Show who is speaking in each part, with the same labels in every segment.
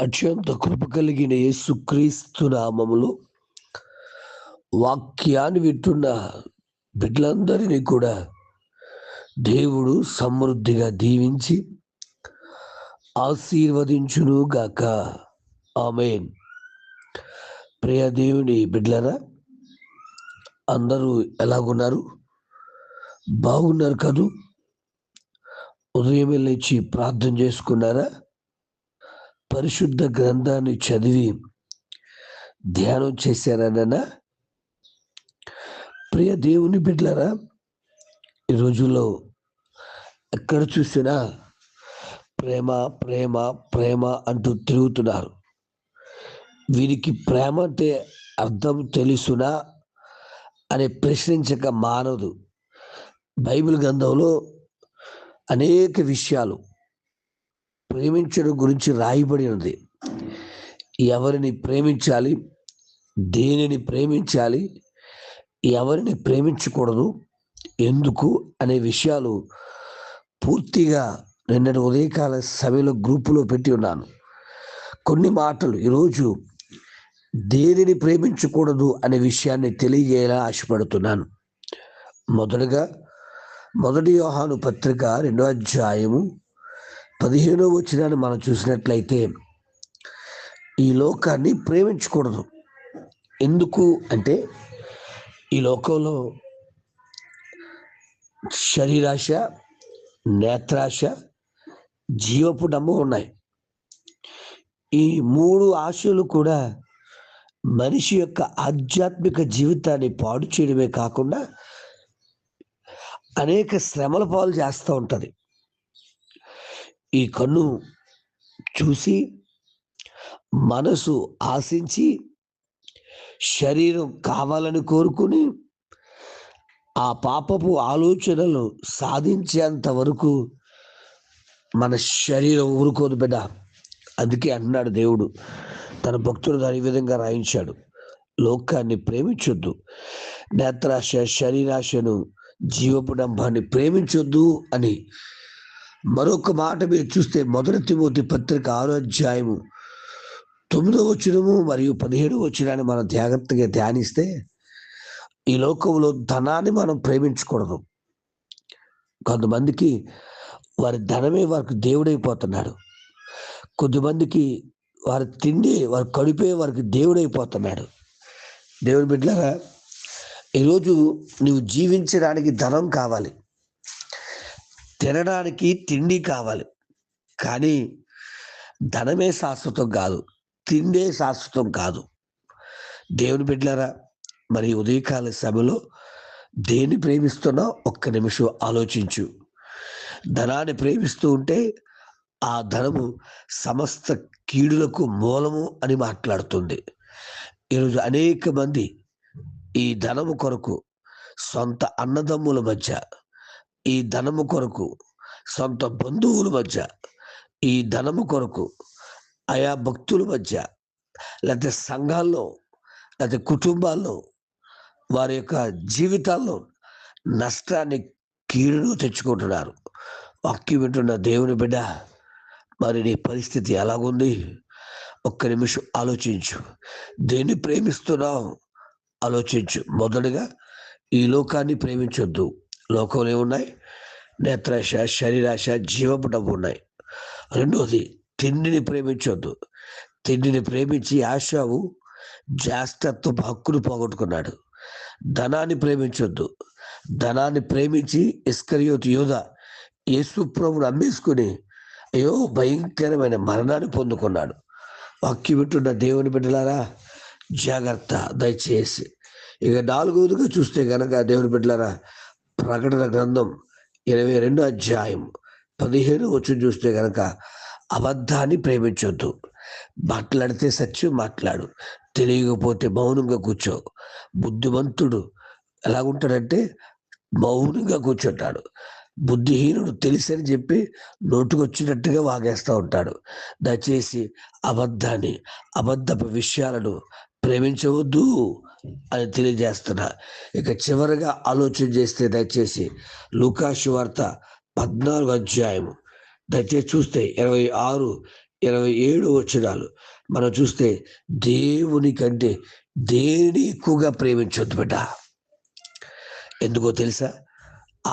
Speaker 1: అత్యంత కృప కలిగిన యేసుక్రీస్తు నామములో వాక్యాన్ని వింటున్న బిడ్డలందరినీ కూడా దేవుడు సమృద్ధిగా దీవించి ఆశీర్వదించును గాక. ఆమేన్. ప్రియ దేవుని బిడ్డలారా, అందరూ ఎలాగున్నారు? బాగున్నారు కదూ? ఉదయం లేచి ప్రార్థన చేసుకున్నారా? పరిశుద్ధ గ్రంథాన్ని చదివి ధ్యానం చేశారనన్నా? ప్రియ దేవుని బిడ్డలారా, ఈ రోజుల్లో ఎక్కడ చూసినా ప్రేమ ప్రేమ ప్రేమ అంటూ తిరుగుతున్నారు. వీరికి ప్రేమ అంటే అర్థం తెలుసునా అని ప్రశ్నించక మానదు. బైబిల్ గ్రంథంలో అనేక విషయాలు ప్రేమించడం గురించి రాయబడి ఉంది. ఎవరిని ప్రేమించాలి, దేనిని ప్రేమించాలి, ఎవరిని ప్రేమించకూడదు, ఎందుకు అనే విషయాలు పూర్తిగా నిన్నటి ఉదయకాల సభలో గ్రూపులో పెట్టి ఉన్నాను. కొన్ని మాటలు ఈరోజు దేనిని ప్రేమించకూడదు అనే విషయాన్ని తెలియజేయాలని ఆశపడుతున్నాను. మొదటగా 1 యోహాను పత్రిక 2వ అధ్యాయము 15వ వచనాన్ని మనం చూసినట్లయితే, ఈ లోకాన్ని ప్రేమించకూడదు. ఎందుకు అంటే, ఈ లోకంలో శరీరాశ, నేత్రాశ, జీవపు డమ్ము ఉన్నాయి. ఈ 3 ఆశలు కూడా మనిషి యొక్క ఆధ్యాత్మిక జీవితాన్ని పాడు చేయడమే కాకుండా అనేక శ్రమల పాలు చేస్తూ ఉంటుంది. ఈ కన్ను చూసి, మనసు ఆశించి, శరీరం కావాలని కోరుకుని ఆ పాపపు ఆలోచనలు సాధించేంత వరకు మన శరీరం ఊరుకోదు బిడ్డ. అందుకే అంటున్నాడు దేవుడు, తన భక్తుడు దాని విధంగా రాయించాడు, లోకాన్ని ప్రేమించొద్దు, నేత్రాశ, శరీరాశను, జీవపు డంబాన్ని ప్రేమించొద్దు అని. మరొక మాట మీరు చూస్తే 1 తిమోతి పత్రిక 6వ అధ్యాయము 9వ వచనము మరియు 17వ వచనాన్ని మనం జాగ్రత్తగా ధ్యానిస్తే, ఈ లోకంలో ధనాన్ని మనం ప్రేమించకూడదు. కొంతమందికి వారి ధనమే వారికి దేవుడైపోతున్నాడు. కొద్దిమందికి వారి తిండి, వారి కడుపే వారికి దేవుడైపోతున్నాడు. దేవుని బిడ్డలారా, ఈరోజు నువ్వు జీవించడానికి ధనం కావాలి, తినడానికి తిండి కావాలి. కానీ ధనమే శాశ్వతం కాదు, తిండే శాశ్వతం కాదు. దేవుని బిడ్డలారా, మరి ఉదయకాల సభలో దేన్ని ప్రేమిస్తున్నావు? ఒక్క నిమిషం ఆలోచించు. ధనాన్ని ప్రేమిస్తూ ఉంటే ఆ ధనము సమస్త కీడులకు మూలము అని మాట్లాడుతుంది. ఈరోజు అనేక మంది ఈ ధనము కొరకు సొంత అన్నదమ్ముల మధ్య, ఈ ధనము కొరకు సొంత బంధువుల మధ్య, ఈ ధనము కొరకు ఆయా భక్తుల మధ్య, లేకపోతే సంఘాల్లో, లేకపోతే కుటుంబాల్లో, వారి యొక్క జీవితాల్లో నష్టాన్ని, కీడును తెచ్చుకుంటున్నారు. వాక్యం వింటున్న దేవుని బిడ్డ, మరి నీ పరిస్థితి ఎలాగుంది? ఒక్క నిమిషం ఆలోచించు. దేన్ని ప్రేమిస్తున్నావు? ఆలోచించు. మొదటగా ఈ లోకాన్ని ప్రేమించొద్దు. లోకంలో ఏమున్నాయి? నేత్రాశ, శరీరాశ, జీవపు డబ్బు ఉన్నాయి. రెండోది, తిండిని ప్రేమించొద్దు. తిండిని ప్రేమించి ఆశావు జ్యేష్ఠత్వపు హక్కును పోగొట్టుకున్నాడు. ధనాన్ని ప్రేమించొద్దు. ధనాన్ని ప్రేమించి ఇస్కరియోతు యూదా యేసు ప్రభువును అమ్మేసుకుని అయ్యో భయంకరమైన మరణాన్ని పొందుకున్నాడు. వాక్యం వింటున్న దేవుని బిడ్డలారా, జాగ్రత్త దయచేసి. ఇక 4వదిగా చూస్తే గనక దేవుని బిడ్డలారా, ప్రకటన గ్రంథం 22వ అధ్యాయం 15వ వచనం చూస్తే గనక, అబద్ధాన్ని ప్రేమించొద్దు. మాట్లాడితే సత్యం మాట్లాడు, తెలియకపోతే మౌనంగా కూర్చో. బుద్ధిమంతుడు ఎలాగుంటాడంటే మౌనంగా కూర్చుంటాడు. బుద్ధిహీనుడు తెలుసని చెప్పి నోటుకొచ్చినట్టుగా వాగేస్తూ ఉంటాడు. దయచేసి అబద్ధాన్ని, అబద్ధపు విషయాలను ప్రేమించవద్దు అని తెలియజేస్తున్నా. ఇక చివరిగా ఆలోచన చేస్తే దయచేసి లూకా సువార్త 14వ అధ్యాయము దయచేసి చూస్తే 26, 27 మనం చూస్తే, దేవుని కంటే దేనిని ఎక్కువగా ప్రేమించొద్దు బిడ్డ. ఎందుకో తెలుసా?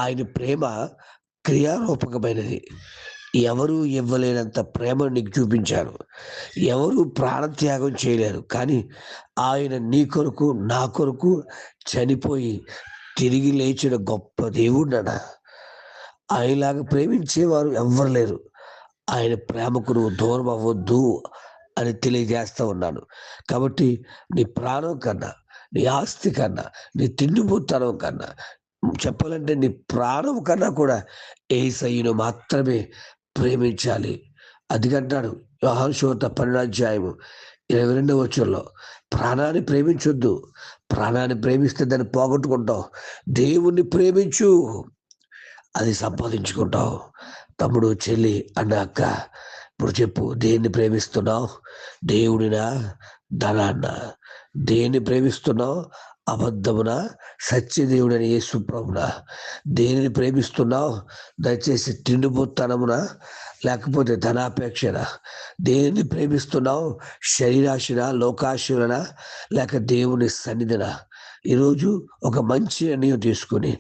Speaker 1: ఆయన ప్రేమ క్రియారూపకమైనది. ఎవరు ఇవ్వలేనంత ప్రేమను నీకు చూపించారు. ఎవరు ప్రాణత్యాగం చేయలేరు. కానీ ఆయన నీ కొరకు, నా కొరకు చనిపోయి తిరిగి లేచిన గొప్ప దేవుడనా. ఆయనలాగా ప్రేమించేవారు ఎవ్వరు లేరు. ఆయన ప్రేమకు నువ్వు దూరం అవ్వద్దు అని తెలియజేస్తా ఉన్నాను. కాబట్టి నీ ప్రాణం కన్నా, నీ ఆస్తి కన్నా, నీ తిండిపోతనం కన్నా, చెప్పాలంటే నీ ప్రాణం కన్నా కూడా యేసయ్యను మాత్రమే ప్రేమించాలి. అందుకంటాడు యోహాను సువార్త 12:22 ప్రాణాన్ని ప్రేమించొద్దు. ప్రాణాన్ని ప్రేమిస్తే దాన్ని పోగొట్టుకుంటావు. దేవుణ్ణి ప్రేమించు, అది సంపాదించుకుంటావు. తమ్ముడు, చెల్లి, అన్న, అక్క, ఇప్పుడు చెప్పు, దేన్ని ప్రేమిస్తున్నావు? దేవుడినా, ధనాన్న? దేన్ని ప్రేమిస్తున్నావు? అబద్ధమున, సత్యదేవుడని యేసు ప్రభునా? దేనిని ప్రేమిస్తున్నావు? దయచేసి తిండిపోతనమున, లేకపోతే ధనాపేక్షన? దేనిని ప్రేమిస్తున్నావు? శరీరాశన, లోకాశన, లేక దేవుని సన్నిధిన? ఈరోజు ఒక మంచి నిర్ణయం తీసుకుని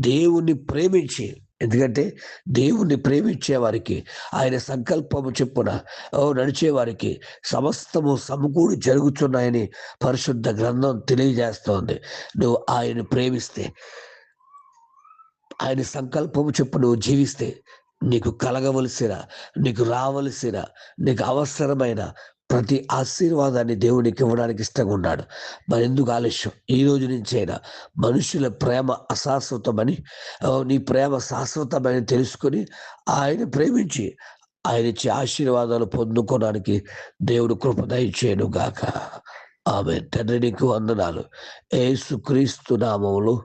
Speaker 1: దేవుణ్ణి ప్రేమించి, ఎందుకంటే దేవుణ్ణి ప్రేమించే వారికి, ఆయన సంకల్పము చెప్పున నడిచే వారికి సమస్తము సమకూడి జరుగుతున్నాయని పరిశుద్ధ గ్రంథం తెలియజేస్తోంది. నువ్వు ఆయన్ని ప్రేమిస్తే, ఆయన సంకల్పము చెప్పు నువ్వు జీవిస్తే, నీకు కలగవలసిన, నీకు రావలసిన, నీకు అవసరమైన ప్రతి ఆశీర్వాదాన్ని దేవునికి ఇవ్వడానికి ఇష్టంగా ఉన్నాడు. మరి ఎందుకు ఆలస్యం? ఈ రోజు నుంచైనా మనుషుల ప్రేమ అశాశ్వతమని, నీ ప్రేమ శాశ్వతమని తెలుసుకొని ఆయన ప్రేమించి ఆయన ఇచ్చే ఆశీర్వాదాలు పొందుకోవడానికి దేవుడు కృప దయచేయును గాక. ఆమేన్. తండ్రి, నీకు వందనాలు. యేసుక్రీస్తు నామములో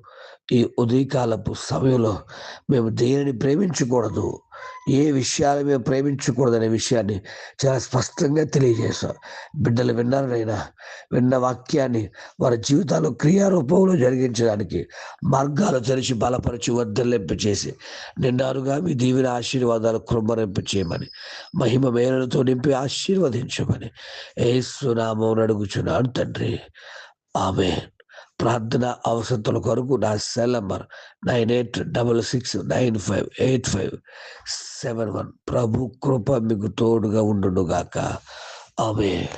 Speaker 1: ఈ ఉదయకాలపు సమయంలో మేము దేనిని ప్రేమించకూడదు, ఏ విషయాలు మేము ప్రేమించకూడదనే విషయాన్ని చాలా స్పష్టంగా తెలియజేశాం. బిడ్డలు విన్నారనైనా, విన్న వాక్యాన్ని వారి జీవితాల్లో క్రియారూపంలో జరిగించడానికి మార్గాలు తెరిచి బలపరిచి వర్ధలింప చేసి నిండారుగా మీ దీవెన ఆశీర్వాదాలు కృమ్మరింప చేయమని, మహిమ మేలులతో నింపి ఆశీర్వదించమని యేసు నామమున అడుగుచున్నాను తండ్రి. ఆమేన్. ప్రార్థన అవసరతల కొరకు నా సెల్ నంబర్ 9866958571. ప్రభు కృప మీకు తోడుగా ఉండును గాక. ఆమేన్.